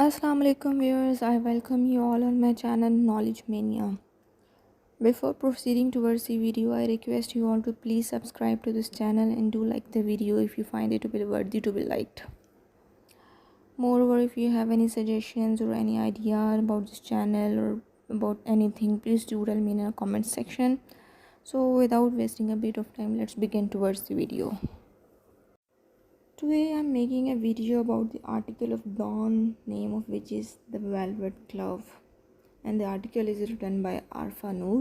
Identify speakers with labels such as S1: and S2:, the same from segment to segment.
S1: Assalamu alaikum viewers, I welcome you all on my channel Knowledge Mania. Before proceeding towards the video, I request you all to please subscribe to this channel and do like the video if you find it to be worthy to be liked. Moreover, if you have any suggestions or any idea about this channel or about anything, please do tell me in the comment section. So without wasting a bit of time, let's begin towards the video. Today I'm making a video about the article of Dawn, name of which is The Velvet Glove, and the article is written by Arfa Noor.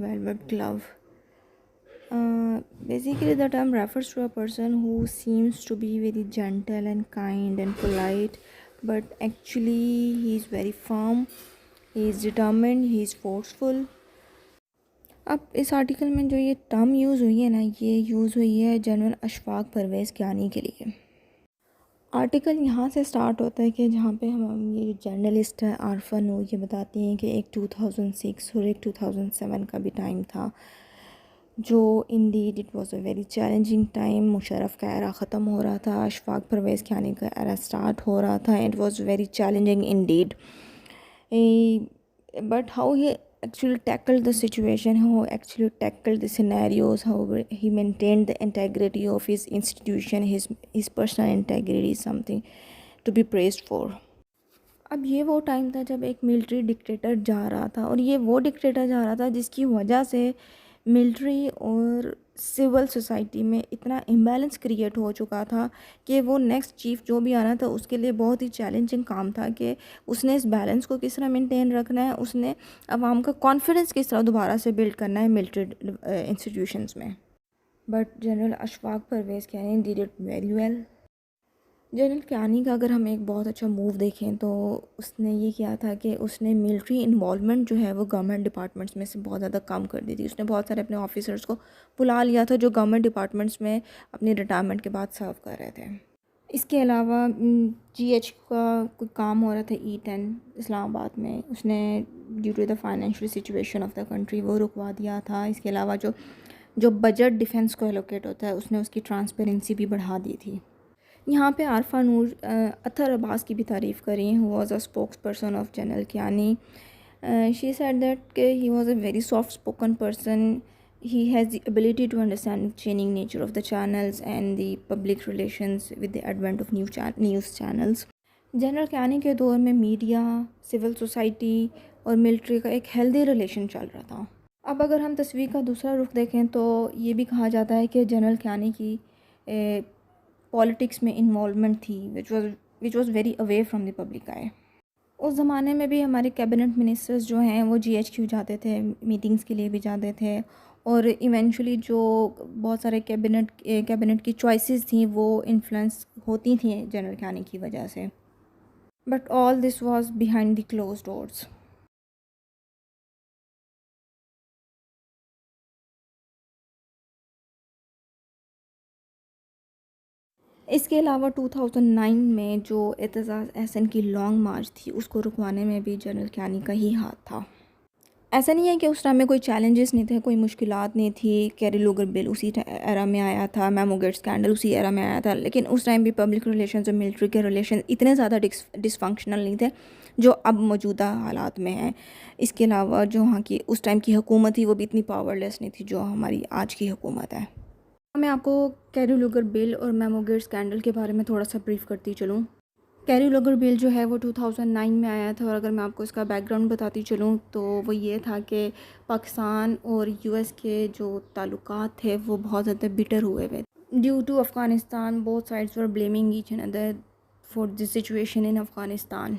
S1: velvet glove. Basically the term refers to a person who seems to be very gentle and kind and polite, but actually he is very firm, he is determined, he is forceful. اب اس article میں جو یہ term use ہوئی ہے نا، یہ use ہوئی ہے جنرل اشفاق پرویز کیانی کے لیے. آرٹیکل یہاں سے سٹارٹ ہوتا ہے کہ جہاں پہ ہم یہ جرنلسٹ ہے عارفہ نور یہ بتاتی ہیں کہ ایک 2006 اور ایک 2007 کا بھی ٹائم تھا جو indeed it was a very challenging time. Musharraf کا ایرا ختم ہو رہا تھا، اشفاق پرویز کیانی کا ایرا سٹارٹ ہو رہا تھا. It was very challenging indeed. But how he actually tackled the situation, how actually tackled the scenarios, how he maintained the integrity of his institution, his personal integrity is something to be praised for. اب یہ وہ time تھا جب ایک military dictator جا رہا تھا، اور یہ وہ ڈکٹیٹر جا رہا تھا جس کی وجہ سے ملٹری اور سول سوسائٹی میں اتنا امبیلنس کریٹ ہو چکا تھا کہ وہ نیکسٹ چیف جو بھی آنا تھا اس کے لیے بہت ہی چیلنجنگ کام تھا کہ اس نے اس بیلنس کو کس طرح مینٹین رکھنا ہے، اس نے عوام کا کانفیڈنس کس طرح دوبارہ سے بلڈ کرنا ہے ملٹری انسٹیٹیوشنز میں. But general Ashfaq Parvez Kayani did it very well. General Kayani کا اگر ہم ایک بہت اچھا موو دیکھیں تو اس نے یہ کیا تھا کہ اس نے ملٹری انوالومنٹ جو ہے وہ گورنمنٹ ڈپارٹمنٹس میں سے بہت زیادہ کم کر دی تھی. اس نے بہت سارے اپنے آفیسرس کو بلا لیا تھا جو گورنمنٹ ڈپارٹمنٹس میں اپنی ریٹائرمنٹ کے بعد سرو کر رہے تھے. اس کے علاوہ جی ایچ کا کوئی کام ہو رہا تھا E10 اسلام آباد میں، اس نے due to the financial situation of the country وہ رکوا دیا تھا. اس کے علاوہ جو بجٹ ڈیفنس کو الوکیٹ ہوتا ہے اس نے اس کی ٹرانسپیرنسی بھی بڑھا دی تھی. یہاں پہ عارفہ نور اطہر عباس کی بھی تعریف کری. Who was a spokesperson of general Kayani. She said that کہ he was a very soft spoken person. He has the ability to understand changing nature of the channels and the public relations with the advent of news channels. General Kayani کے دور میں media, civil society اور military کا ایک healthy relation چل رہا تھا. اب اگر ہم تصویر کا دوسرا رخ دیکھیں تو یہ بھی کہا جاتا ہے کہ جنرل کیانی کی پالیٹکس میں انوالومنٹ تھی which was very away from the public eye. اس زمانے میں بھی ہمارے کیبنٹ منسٹرز جو ہیں وہ GHQ جاتے تھے، میٹنگز کے لیے بھی جاتے تھے، اور ایونچولی جو بہت سارے کیبنٹ کی چوائسیز تھیں وہ انفلوئنس ہوتی تھیں جنرل کیانی کی وجہ سے. But all this was behind the closed doors. اس کے علاوہ 2009 میں جو اعتزاز احسن کی لانگ مارچ تھی اس کو رکوانے میں بھی جنرل کیانی کا ہی ہاتھ تھا. ایسا نہیں ہے کہ اس ٹائم میں کوئی چیلنجز نہیں تھے، کوئی مشکلات نہیں تھی. کیری لوگر بل اسی ایرا میں آیا تھا، میمو گیٹ اسکینڈل اسی ایرا میں آیا تھا، لیکن اس ٹائم بھی پبلک ریلیشنز اور ملٹری کے ریلیشنز اتنے زیادہ ڈس فنکشنل نہیں تھے جو اب موجودہ حالات میں ہیں. اس کے علاوہ جو وہاں کی اس ٹائم کی حکومت تھی وہ بھی اتنی پاور لیس نہیں تھی جو ہماری آج کی حکومت ہے. میں آپ کو کیری لوگر بل اور میمو گیٹ اسکینڈل کے بارے میں تھوڑا سا بریف کرتی چلوں. کیری لوگر بل جو ہے وہ 2009 میں آیا تھا، اور اگر میں آپ کو اس کا بیک گراؤنڈ بتاتی چلوں تو وہ یہ تھا کہ پاکستان اور US کے جو تعلقات تھے وہ بہت زیادہ بیٹر ہوئے ہوئے. Due to Afghanistan both sides were blaming each and other for the situation in Afghanistan.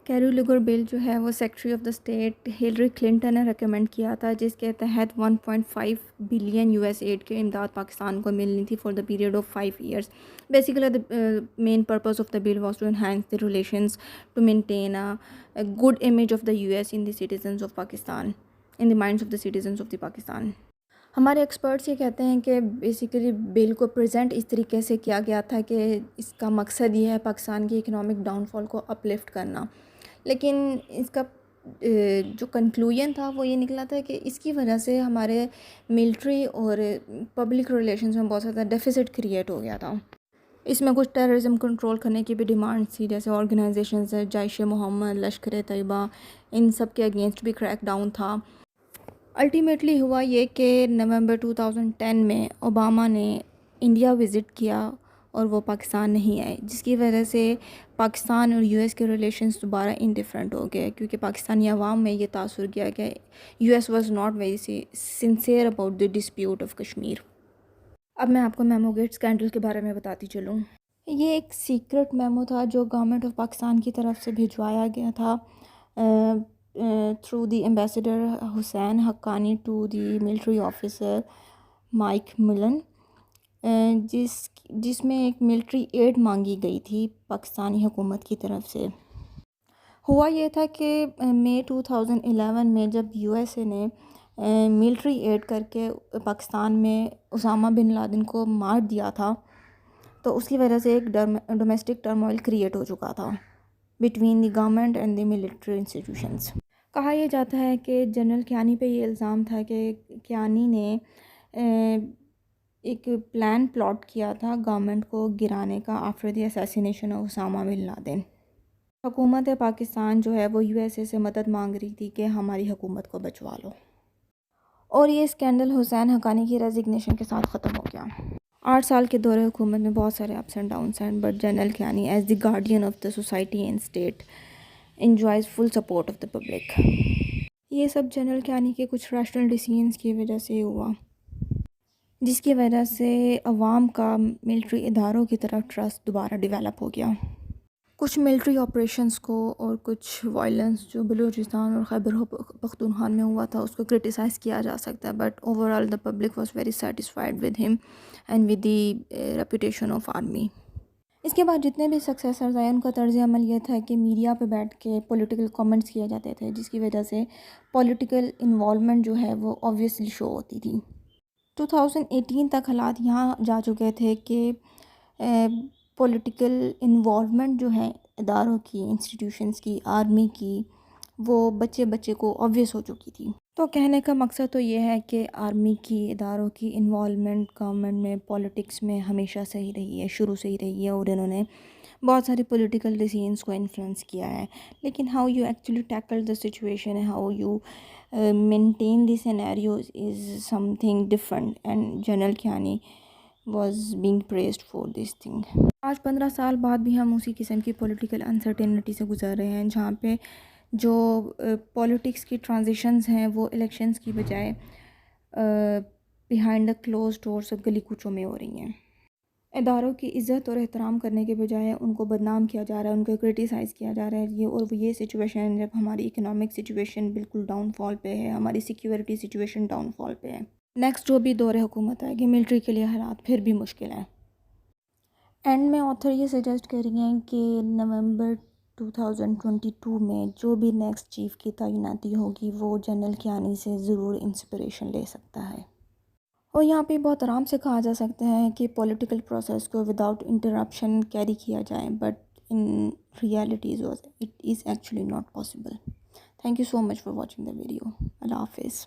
S1: Kerry Lugar bill جو ہے وہ secretary of the state Hillary Clinton نے ریکمینڈ کیا تھا، جس کے تحت 1.5 بلین US ایڈ کی امداد پاکستان کو ملنی تھی for the period of 5 years. Basically the main purpose of the bill was to enhance the relations, to maintain a good image of the US in the citizens of Pakistan, in the minds of the citizens of the Pakistan. ہمارے experts یہ کہتے ہیں کہ basically بل کو present اس طریقے سے کیا گیا تھا کہ اس کا مقصد یہ ہے پاکستان کی اکنامک ڈاؤن فال کو اپ لفٹ کرنا، لیکن اس کا جو کنکلوژن تھا وہ یہ نکلا تھا کہ اس کی وجہ سے ہمارے ملٹری اور پبلک ریلیشنز میں بہت زیادہ ڈیفیسٹ کریٹ ہو گیا تھا. اس میں کچھ ٹیررزم کنٹرول کرنے کی بھی ڈیمانڈ تھی، جیسے آرگنائزیشنز ہے جیش محمد، لشکر طیبہ، ان سب کے اگینسٹ بھی کریک ڈاؤن تھا. الٹیمیٹلی ہوا یہ کہ نومبر 2010 میں اوباما نے انڈیا وزٹ کیا اور وہ پاکستان نہیں آئے، جس کی وجہ سے پاکستان اور یو ایس کے ریلیشنز دوبارہ انڈیفرنٹ ہو گئے، کیونکہ پاکستانی عوام میں یہ تاثر کیا کہ U S was not very sincere about the dispute of Kashmir. اب میں آپ کو میمو گیٹ اسکینڈل کے بارے میں بتاتی چلوں. یہ ایک سیکرٹ میمو تھا جو گورنمنٹ آف پاکستان کی طرف سے بھجوایا گیا تھا through the ambassador Husain Haqqani to the military officer Mike Mullen, جس میں ایک ملٹری ایڈ مانگی گئی تھی پاکستانی حکومت کی طرف سے. ہوا یہ تھا کہ مئی 2011 میں جب یو ایس اے نے ملٹری ایڈ کر کے پاکستان میں اسامہ بن لادن کو مار دیا تھا، تو اس کی وجہ سے ایک ڈومیسٹک ٹرموائل کریٹ ہو چکا تھا between the government and the military institutions. کہا یہ جاتا ہے کہ جنرل کیانی پہ یہ الزام تھا کہ کیانی نے ایک پلاٹ کیا تھا گورنمنٹ کو گرانے کا after the assassination of Osama bin Laden. حکومت پاکستان جو ہے وہ یو ایس اے سے مدد مانگ رہی تھی کہ ہماری حکومت کو بچوا لو، اور یہ اسکینڈل حسین حقانی کی ریزگنیشن کے ساتھ ختم ہو گیا. 8 سال کے دور حکومت میں بہت سارے اپس اینڈ ڈاؤنس ہیں، but general Kayani as the guardian of the society and state enjoys full support of the public. یہ سب جنرل کیانی کے کچھ ریشنل ڈیسیژنز کی وجہ سے ہوا، جس کی وجہ سے عوام کا ملٹری اداروں کی طرف ٹرسٹ دوبارہ ڈیولپ ہو گیا. کچھ ملٹری آپریشنز کو اور کچھ وائلنس جو بلوچستان اور خیبر پختونخوا میں ہوا تھا اس کو کرٹیسائز کیا جا سکتا ہے، but over all the public was very satisfied with him and with the reputation of army. اس کے بعد جتنے بھی سکسیسرز آئے ان کا طرز عمل یہ تھا کہ میڈیا پہ بیٹھ کے پولیٹیکل کامنٹس کیے جاتے تھے، جس کی وجہ سے پولیٹیکل انوالومنٹ جو ہے وہ آبویسلی شو ہوتی تھی. 2018 تک حالات یہاں جا چکے تھے کہ پولیٹیکل انوالومنٹ جو ہے اداروں کی، انسٹیٹیوشنز کی، آرمی کی، وہ بچے کو آبویس ہو چکی تھی. تو کہنے کا مقصد تو یہ ہے کہ آرمی کی، اداروں کی انوالومنٹ گورنمنٹ میں، پولیٹکس میں ہمیشہ صحیح رہی ہے، شروع سے ہی رہی ہے، اور انہوں نے بہت ساری پولیٹیکل ڈیسیژنز کو انفلوئنس کیا ہے. لیکن how you actually tackle the situation, how you maintain the scenarios is something different, and general Kayani was being praised for this thing. آج 15 سال بعد بھی ہم اسی قسم کی پولیٹیکل انسرٹینٹی سے گزر رہے ہیں، جہاں پہ جو پولیٹکس کی ٹرانزیشنز ہیں وہ الیکشنز کی بجائے بیہائنڈ دا کلوز ڈورس گلی کوچوں میں ہو رہی ہیں. اداروں کی عزت اور احترام کرنے کے بجائے ان کو بدنام کیا جا رہا ہے، ان کو کرٹیسائز کیا جا رہا ہے. اور یہ سچویشن جب ہماری اکنامک سچویشن بالکل ڈاؤن فال پہ ہے، ہماری سیکیورٹی سچویشن ڈاؤن فال پہ ہے، نیکسٹ جو بھی دور حکومت آئے گی ملٹری کے لیے حالات پھر بھی مشکل ہیں. اینڈ میں آتھر یہ سجیسٹ کر رہی ہیں کہ نومبر 2022 میں جو بھی نیکسٹ چیف کی تعیناتی ہوگی وہ جنرل کیانی سے ضرور انسپریشن لے سکتا ہے. اور یہاں پہ بہت آرام سے کہا جا سکتا ہے کہ پولیٹیکل پروسیس کو وداؤٹ انٹرپشن کیری کیا جائے، but in realities it is actually not possible. Thank you so much for watching the video. اللہ حافظ.